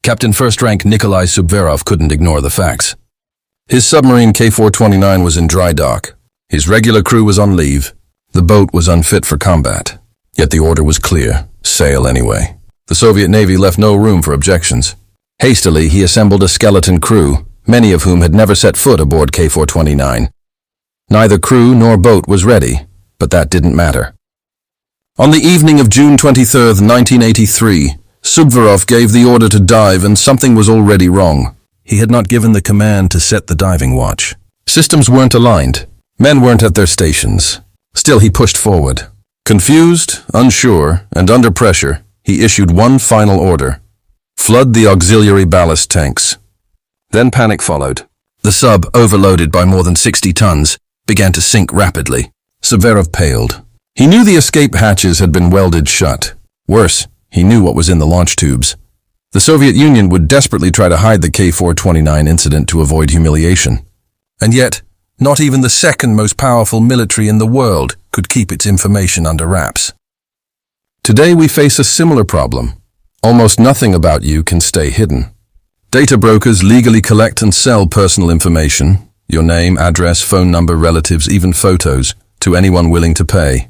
Captain First Rank Nikolai Subverov couldn't ignore the facts. His submarine K-429 was in dry dock. His regular crew was on leave. The boat was unfit for combat. Yet the order was clear: sail anyway. The Soviet Navy left no room for objections. Hastily, he assembled a skeleton crew, many of whom had never set foot aboard K-429. Neither crew nor boat was ready, but that didn't matter. On the evening of June 23, 1983, Subverov gave the order to dive, and something was already wrong. He had not given the command to set the diving watch. Systems weren't aligned. Men weren't at their stations. Still, he pushed forward. Confused, unsure, and under pressure, he issued one final order: flood the auxiliary ballast tanks. Then panic followed. The sub, overloaded by more than 60 tons, began to sink rapidly. Subverov paled. He knew the escape hatches had been welded shut. Worse, he knew what was in the launch tubes. The Soviet Union would desperately try to hide the K-429 incident to avoid humiliation. And yet, not even the second most powerful military in the world could keep its information under wraps. Today we face a similar problem. Almost nothing about you can stay hidden. Data brokers legally collect and sell personal information, your name, address, phone number, relatives, even photos, to anyone willing to pay.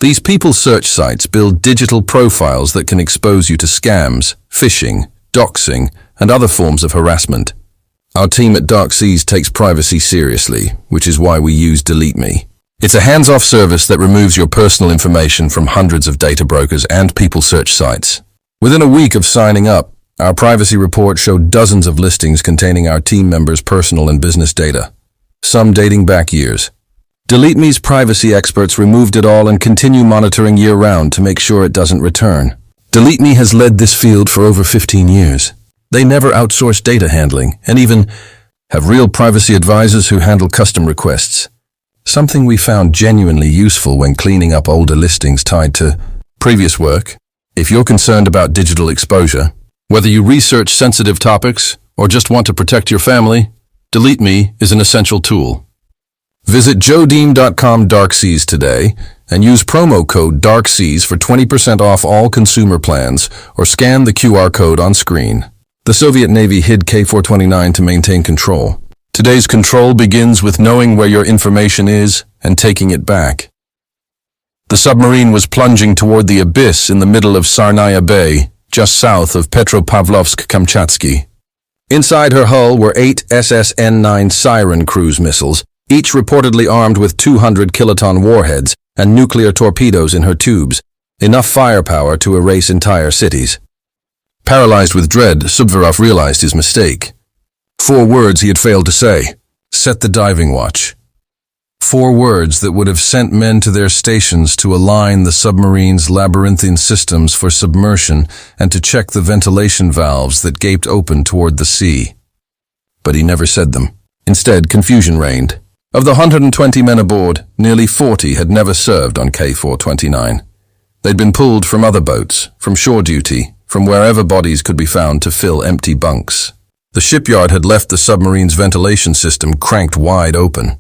These people search sites build digital profiles that can expose you to scams, phishing, doxing, and other forms of harassment. Our team at Dark Seas takes privacy seriously, which is why we use Delete Me. It's a hands-off service that removes your personal information from hundreds of data brokers and people search sites. Within a week of signing up, our privacy report showed dozens of listings containing our team members' personal and business data, some dating back years. Delete Me's privacy experts removed it all and continue monitoring year-round to make sure it doesn't return. Delete Me has led this field for over 15 years. They never outsource data handling and even have real privacy advisors who handle custom requests. Something we found genuinely useful when cleaning up older listings tied to previous work. If you're concerned about digital exposure, whether you research sensitive topics or just want to protect your family, Delete Me is an essential tool. Visit joedeem.com Darkseas today and use promo code DARKSEAS for 20% off all consumer plans, or scan the QR code on screen. The Soviet Navy hid K-429 to maintain control. Today's control begins with knowing where your information is and taking it back. The submarine was plunging toward the abyss in the middle of Sarnaya Bay, just south of Petropavlovsk-Kamchatsky. Inside her hull were 8 SSN-9 Siren cruise missiles, each reportedly armed with 200 kiloton warheads and nuclear torpedoes in her tubes, enough firepower to erase entire cities. Paralyzed with dread, Subverov realized his mistake. 4 words he had failed to say: set the diving watch. 4 words that would have sent men to their stations to align the submarine's labyrinthine systems for submersion and to check the ventilation valves that gaped open toward the sea. But he never said them. Instead, confusion reigned. Of the 120 men aboard, nearly 40 had never served on K-429. They'd been pulled from other boats, from shore duty, from wherever bodies could be found to fill empty bunks. The shipyard had left the submarine's ventilation system cranked wide open.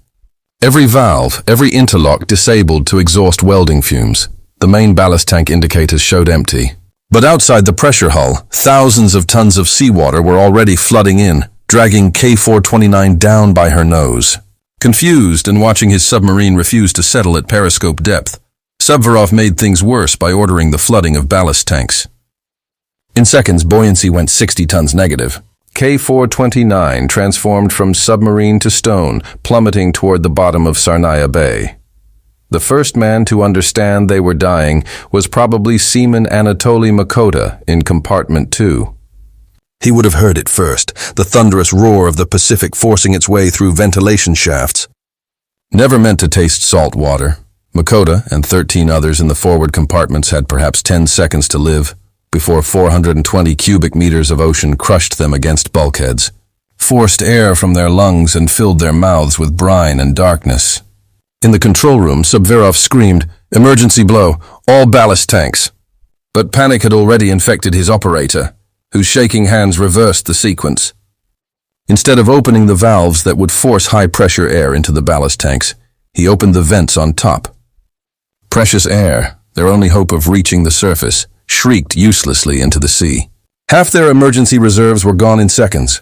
Every valve, every interlock disabled to exhaust welding fumes. The main ballast tank indicators showed empty. But outside the pressure hull, thousands of tons of seawater were already flooding in, dragging K-429 down by her nose. Confused and watching his submarine refuse to settle at periscope depth, Subverov made things worse by ordering the flooding of ballast tanks. In seconds, buoyancy went 60 tons negative. K-429 transformed from submarine to stone, plummeting toward the bottom of Sarnaya Bay. The first man to understand they were dying was probably Seaman Anatoly Makota in compartment 2. He would have heard it first, the thunderous roar of the Pacific forcing its way through ventilation shafts. Never meant to taste salt water, Makota and 13 others in the forward compartments had perhaps 10 seconds to live before 420 cubic meters of ocean crushed them against bulkheads, forced air from their lungs and filled their mouths with brine and darkness. In the control room, Subverov screamed, "Emergency blow, all ballast tanks." But panic had already infected his operator, whose shaking hands reversed the sequence. Instead of opening the valves that would force high-pressure air into the ballast tanks, he opened the vents on top. Precious air, their only hope of reaching the surface, shrieked uselessly into the sea. Half their emergency reserves were gone in seconds.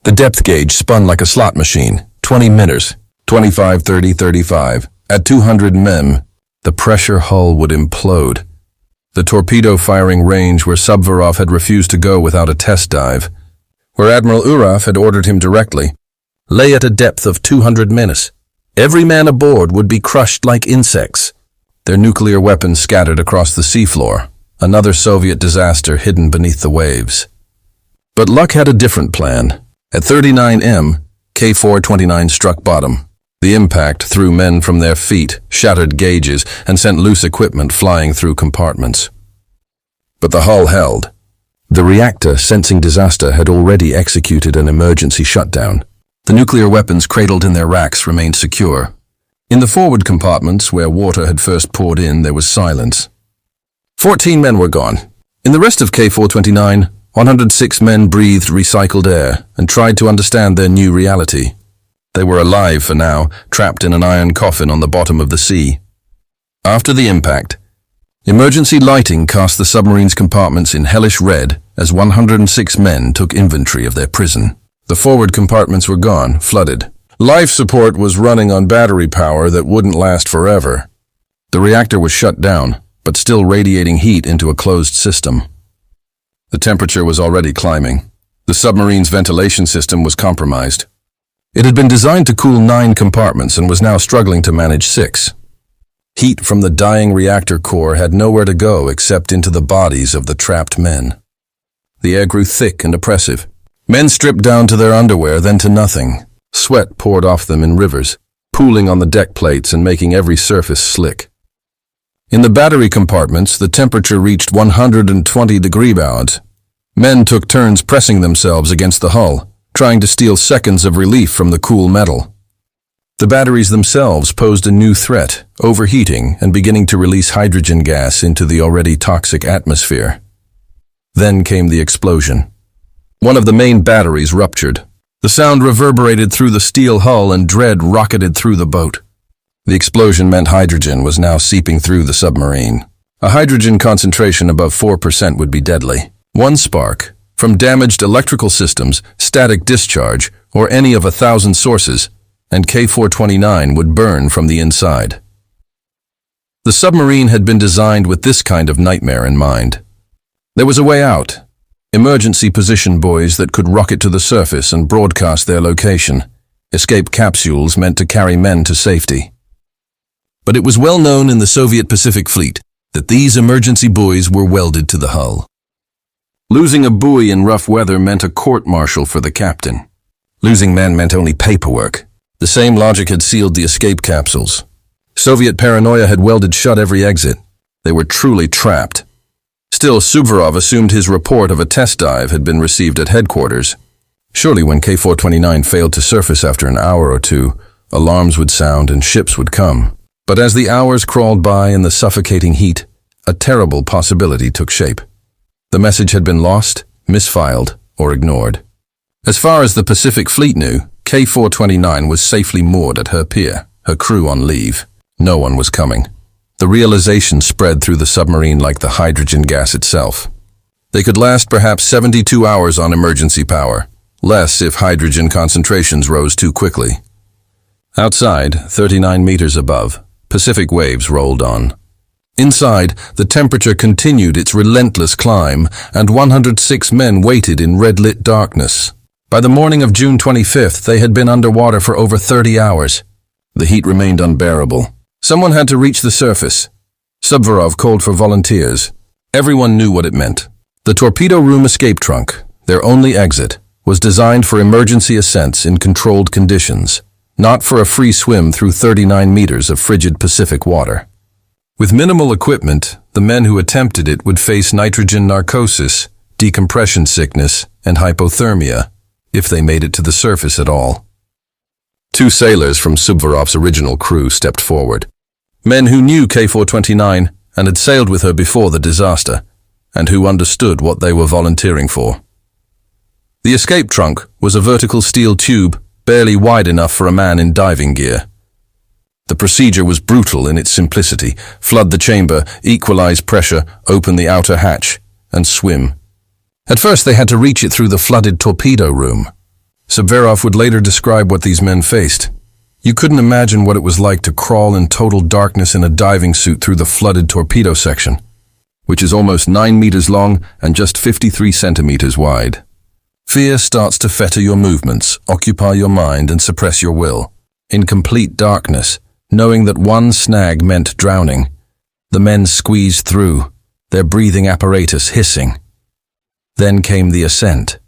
The depth gauge spun like a slot machine. 20 meters, 25, 30, 35. At 200 mem, the pressure hull would implode. The torpedo firing range where Submarine had refused to go without a test dive, where Admiral Uraf had ordered him directly, lay at a depth of 200 meters. Every man aboard would be crushed like insects, their nuclear weapons scattered across the seafloor, another Soviet disaster hidden beneath the waves. But luck had a different plan. At 39 m, K-429 struck bottom. The impact threw men from their feet, shattered gauges, and sent loose equipment flying through compartments. But the hull held. The reactor, sensing disaster, had already executed an emergency shutdown. The nuclear weapons cradled in their racks remained secure. In the forward compartments, where water had first poured in, there was silence. 14 men were gone. In the rest of K-429, 106 men breathed recycled air and tried to understand their new reality. They were alive for now, trapped in an iron coffin on the bottom of the sea. After the impact, emergency lighting cast the submarine's compartments in hellish red as 106 men took inventory of their prison. The forward compartments were gone, flooded. Life support was running on battery power that wouldn't last forever. The reactor was shut down, but still radiating heat into a closed system. The temperature was already climbing. The submarine's ventilation system was compromised. It had been designed to cool 9 compartments and was now struggling to manage 6. Heat from the dying reactor core had nowhere to go except into the bodies of the trapped men. The air grew thick and oppressive. Men stripped down to their underwear, then to nothing. Sweat poured off them in rivers, pooling on the deck plates and making every surface slick. In the battery compartments, the temperature reached 120 degree bounds. Men took turns pressing themselves against the hull, trying to steal seconds of relief from the cool metal. The batteries themselves posed a new threat, overheating and beginning to release hydrogen gas into the already toxic atmosphere. Then came the explosion. One of the main batteries ruptured. The sound reverberated through the steel hull and dread rocketed through the boat. The explosion meant hydrogen was now seeping through the submarine. A hydrogen concentration above 4% would be deadly. One spark, from damaged electrical systems, static discharge, or any of 1,000 sources, and K-429 would burn from the inside. The submarine had been designed with this kind of nightmare in mind. There was a way out. Emergency position buoys that could rocket to the surface and broadcast their location. Escape capsules meant to carry men to safety. But it was well known in the Soviet Pacific Fleet that these emergency buoys were welded to the hull. Losing a buoy in rough weather meant a court-martial for the captain. Losing men meant only paperwork. The same logic had sealed the escape capsules. Soviet paranoia had welded shut every exit. They were truly trapped. Still, Submarine assumed his report of a test dive had been received at headquarters. Surely when K-429 failed to surface after an hour or two, alarms would sound and ships would come. But as the hours crawled by in the suffocating heat, a terrible possibility took shape. The message had been lost, misfiled, or ignored. As far as the Pacific Fleet knew, K-429 was safely moored at her pier, her crew on leave. No one was coming. The realization spread through the submarine like the hydrogen gas itself. They could last perhaps 72 hours on emergency power, less if hydrogen concentrations rose too quickly. Outside, 39 meters above, Pacific waves rolled on. Inside, the temperature continued its relentless climb, and 106 men waited in red-lit darkness. By the morning of June 25th, they had been underwater for over 30 hours. The heat remained unbearable. Someone had to reach the surface. Submarine called for volunteers. Everyone knew what it meant. The torpedo room escape trunk, their only exit, was designed for emergency ascents in controlled conditions, not for a free swim through 39 meters of frigid Pacific water. With minimal equipment, the men who attempted it would face nitrogen narcosis, decompression sickness, and hypothermia, if they made it to the surface at all. 2 sailors from Submarine's original crew stepped forward. Men who knew K-429 and had sailed with her before the disaster, and who understood what they were volunteering for. The escape trunk was a vertical steel tube, barely wide enough for a man in diving gear. The procedure was brutal in its simplicity. Flood the chamber, equalize pressure, open the outer hatch, and swim. At first they had to reach it through the flooded torpedo room. Subverov would later describe what these men faced. You couldn't imagine what it was like to crawl in total darkness in a diving suit through the flooded torpedo section, which is almost 9 meters long and just 53 centimeters wide. Fear starts to fetter your movements, occupy your mind, and suppress your will. In complete darkness, knowing that one snag meant drowning, the men squeezed through, their breathing apparatus hissing. Then came the ascent.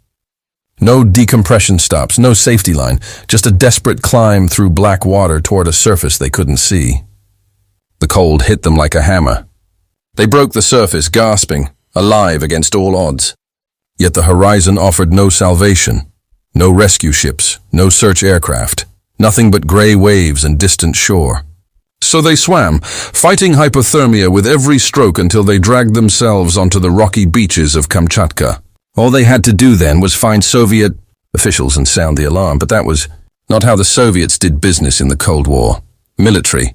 No decompression stops, no safety line, just a desperate climb through black water toward a surface they couldn't see. The cold hit them like a hammer. They broke the surface, gasping, alive against all odds. Yet the horizon offered no salvation, no rescue ships, no search aircraft, nothing but gray waves and distant shore. So they swam, fighting hypothermia with every stroke until they dragged themselves onto the rocky beaches of Kamchatka. All they had to do then was find Soviet officials and sound the alarm, but that was not how the Soviets did business in the Cold War. Military.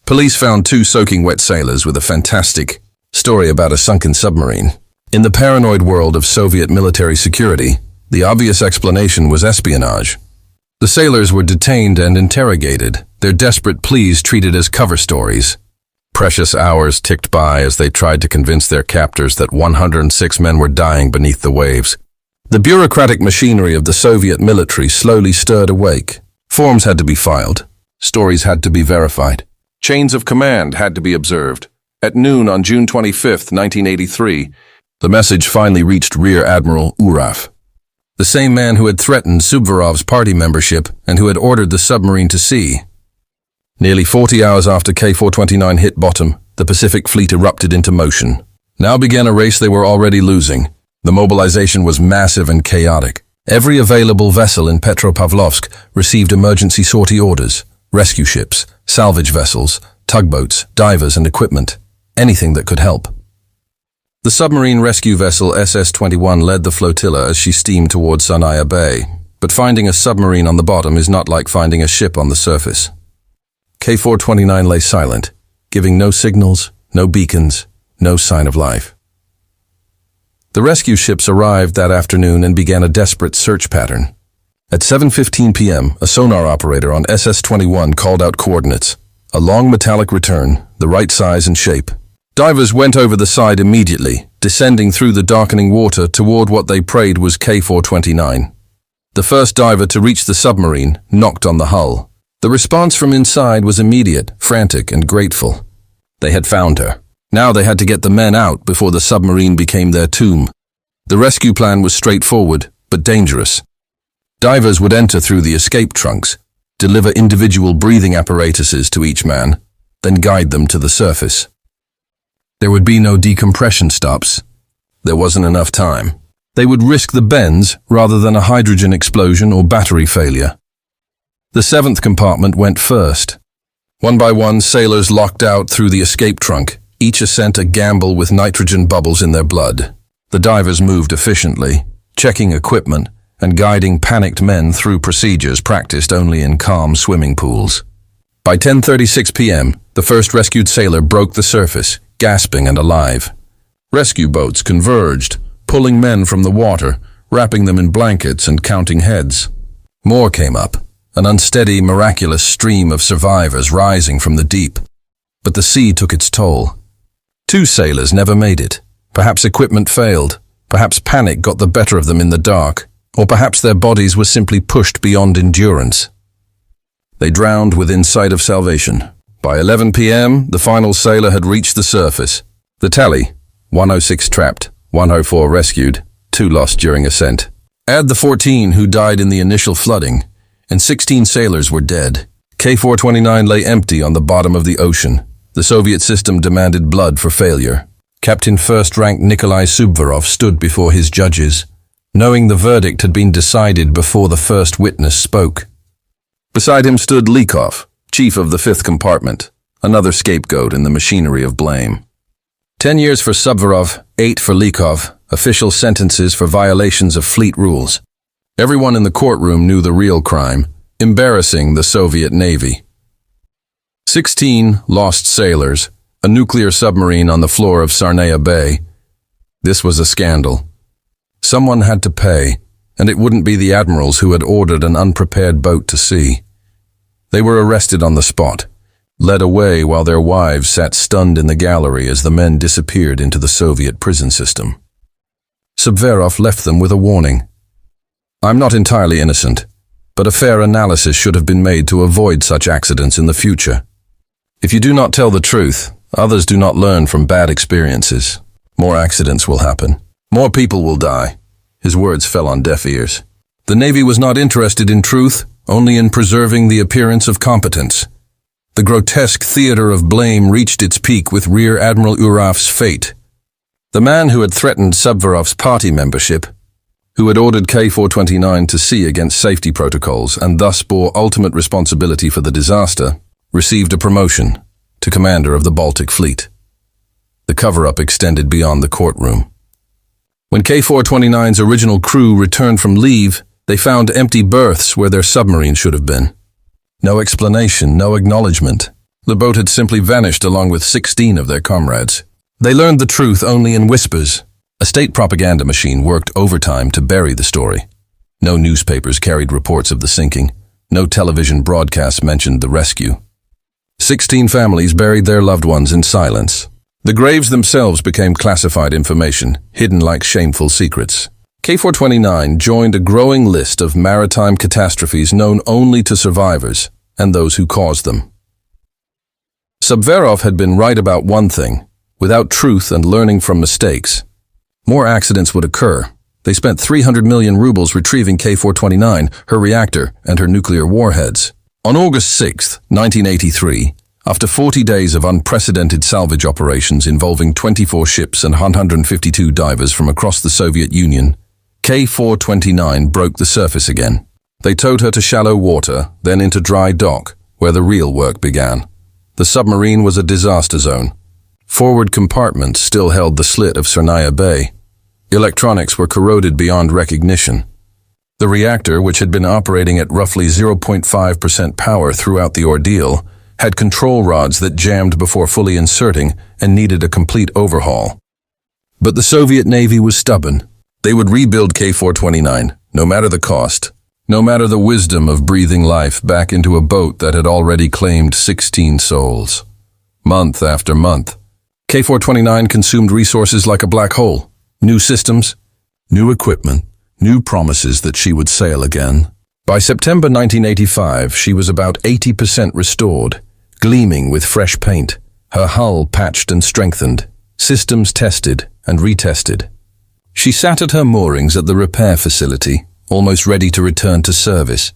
Police found 2 soaking wet sailors with a fantastic story about a sunken submarine. In the paranoid world of Soviet military security, the obvious explanation was espionage. The sailors were detained and interrogated, their desperate pleas treated as cover stories. Precious hours ticked by as they tried to convince their captors that 106 men were dying beneath the waves. The bureaucratic machinery of the Soviet military slowly stirred awake. Forms had to be filed. Stories had to be verified. Chains of command had to be observed. At noon on June 25, 1983, the message finally reached Rear Admiral Uraf, the same man who had threatened Subverov's party membership and who had ordered the submarine to sea. Nearly 40 hours after K-429 hit bottom, the Pacific Fleet erupted into motion. Now began a race they were already losing. The mobilization was massive and chaotic. Every available vessel in Petropavlovsk received emergency sortie orders, rescue ships, salvage vessels, tugboats, divers and equipment, anything that could help. The submarine rescue vessel SS-21 led the flotilla as she steamed towards Sanaya Bay, but finding a submarine on the bottom is not like finding a ship on the surface. K-429 lay silent, giving no signals, no beacons, no sign of life. The rescue ships arrived that afternoon and began a desperate search pattern. At 7:15 p.m., a sonar operator on SS-21 called out coordinates, a long metallic return, the right size and shape. Divers went over the side immediately, descending through the darkening water toward what they prayed was K-429. The first diver to reach the submarine knocked on the hull. The response from inside was immediate, frantic, and grateful. They had found her. Now they had to get the men out before the submarine became their tomb. The rescue plan was straightforward, but dangerous. Divers would enter through the escape trunks, deliver individual breathing apparatuses to each man, then guide them to the surface. There would be no decompression stops. There wasn't enough time. They would risk the bends rather than a hydrogen explosion or battery failure. The 7th compartment went first. One by one, sailors locked out through the escape trunk, each ascent a gamble with nitrogen bubbles in their blood. The divers moved efficiently, checking equipment and guiding panicked men through procedures practiced only in calm swimming pools. By 10:36 p.m., the first rescued sailor broke the surface, gasping and alive. Rescue boats converged, pulling men from the water, wrapping them in blankets and counting heads. More came up, an unsteady, miraculous stream of survivors rising from the deep. But the sea took its toll. 2 sailors never made it. Perhaps equipment failed. Perhaps panic got the better of them in the dark. Or perhaps their bodies were simply pushed beyond endurance. They drowned within sight of salvation. By 11 p.m., the final sailor had reached the surface. The tally: 106 trapped, 104 rescued, 2 lost during ascent. Add the 14 who died in the initial flooding, and 16 sailors were dead. K-429 lay empty on the bottom of the ocean. The Soviet system demanded blood for failure. Captain First-Rank Nikolai Subverov stood before his judges, knowing the verdict had been decided before the first witness spoke. Beside him stood Likov, chief of the 5th compartment, another scapegoat in the machinery of blame. 10 years for Subverov, 8 for Likov, official sentences for violations of fleet rules. Everyone in the courtroom knew the real crime, embarrassing the Soviet Navy. 16 lost sailors, a nuclear submarine on the floor of Sarnaya Bay. This was a scandal. Someone had to pay, and it wouldn't be the admirals who had ordered an unprepared boat to sea. They were arrested on the spot, led away while their wives sat stunned in the gallery as the men disappeared into the Soviet prison system. Submarine left them with a warning. I'm not entirely innocent, but a fair analysis should have been made to avoid such accidents in the future. If you do not tell the truth, others do not learn from bad experiences. More accidents will happen. More people will die. His words fell on deaf ears. The Navy was not interested in truth, only in preserving the appearance of competence. The grotesque theater of blame reached its peak with Rear Admiral Uraf's fate. The man who had threatened Submarin's party membership, who had ordered K-429 to sea against safety protocols and thus bore ultimate responsibility for the disaster, received a promotion to commander of the Baltic Fleet. The cover-up extended beyond the courtroom. When K-429's original crew returned from leave, they found empty berths where their submarine should have been. No explanation, no acknowledgement. The boat had simply vanished along with 16 of their comrades. They learned the truth only in whispers. A state propaganda machine worked overtime to bury the story. No newspapers carried reports of the sinking. No television broadcasts mentioned the rescue. 16 families buried their loved ones in silence. The graves themselves became classified information, hidden like shameful secrets. K-429 joined a growing list of maritime catastrophes known only to survivors and those who caused them. Submarine had been right about one thing. Without truth and learning from mistakes, more accidents would occur. They spent 300 million rubles retrieving K-429, her reactor, and her nuclear warheads. On August 6, 1983, after 40 days of unprecedented salvage operations involving 24 ships and 152 divers from across the Soviet Union, K-429 broke the surface again. They towed her to shallow water, then into dry dock, where the real work began. The submarine was a disaster zone. Forward compartments still held the slit of Cernaya Bay. Electronics were corroded beyond recognition. The reactor, which had been operating at roughly 0.5% power throughout the ordeal, had control rods that jammed before fully inserting and needed a complete overhaul. But the Soviet Navy was stubborn. They would rebuild K-429, no matter the cost, no matter the wisdom of breathing life back into a boat that had already claimed 16 souls. Month after month, K-429 consumed resources like a black hole. New systems, new equipment, new promises that she would sail again. By September 1985, she was about 80% restored, gleaming with fresh paint, her hull patched and strengthened, systems tested and retested. She sat at her moorings at the repair facility, almost ready to return to service.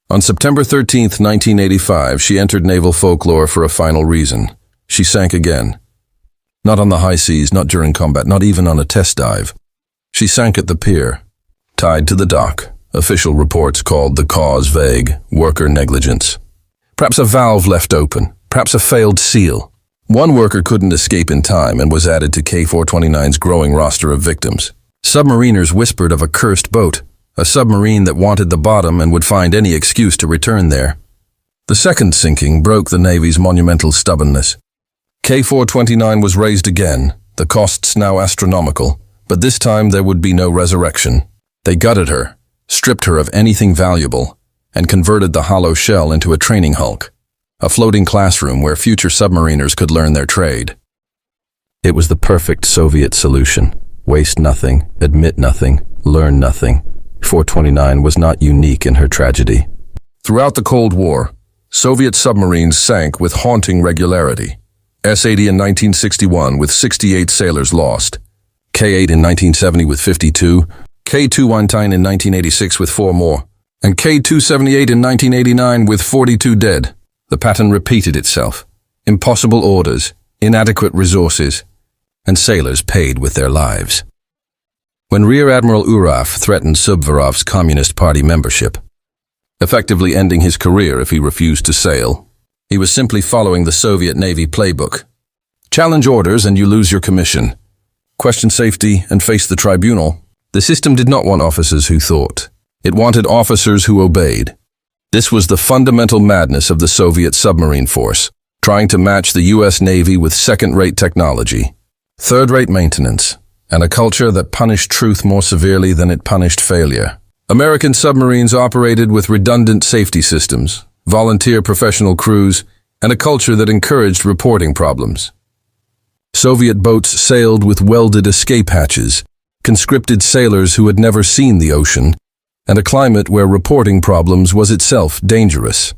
On September 13, 1985, she entered naval folklore for a final reason. She sank again. Not on the high seas, not during combat, not even on a test dive. She sank at the pier, tied to the dock. Official reports called the cause vague, worker negligence. Perhaps a valve left open, perhaps a failed seal. One worker couldn't escape in time and was added to K-429's growing roster of victims. Submariners whispered of a cursed boat, a submarine that wanted the bottom and would find any excuse to return there. The second sinking broke the Navy's monumental stubbornness. K-429 was raised again, the costs now astronomical, but this time there would be no resurrection. They gutted her, stripped her of anything valuable, and converted the hollow shell into a training hulk, a floating classroom where future submariners could learn their trade. It was the perfect Soviet solution. Waste nothing, admit nothing, learn nothing. 429 was not unique in her tragedy. Throughout the Cold War, Soviet submarines sank with haunting regularity. S-80 in 1961 with 68 sailors lost, K-8 in 1970 with 52, K-219 in 1986 with 4 more, and K-278 in 1989 with 42 dead. The pattern repeated itself. Impossible orders, inadequate resources, and sailors paid with their lives. When Rear Admiral Uraf threatened Submarin's Communist Party membership, effectively ending his career if he refused to sail, he was simply following the Soviet Navy playbook. Challenge orders and you lose your commission. Question safety and face the tribunal. The system did not want officers who thought. It wanted officers who obeyed. This was the fundamental madness of the Soviet submarine force, trying to match the US Navy with second-rate technology, third-rate maintenance, and a culture that punished truth more severely than it punished failure. American submarines operated with redundant safety systems, volunteer professional crews, and a culture that encouraged reporting problems. Soviet boats sailed with welded escape hatches, conscripted sailors who had never seen the ocean, and a climate where reporting problems was itself dangerous.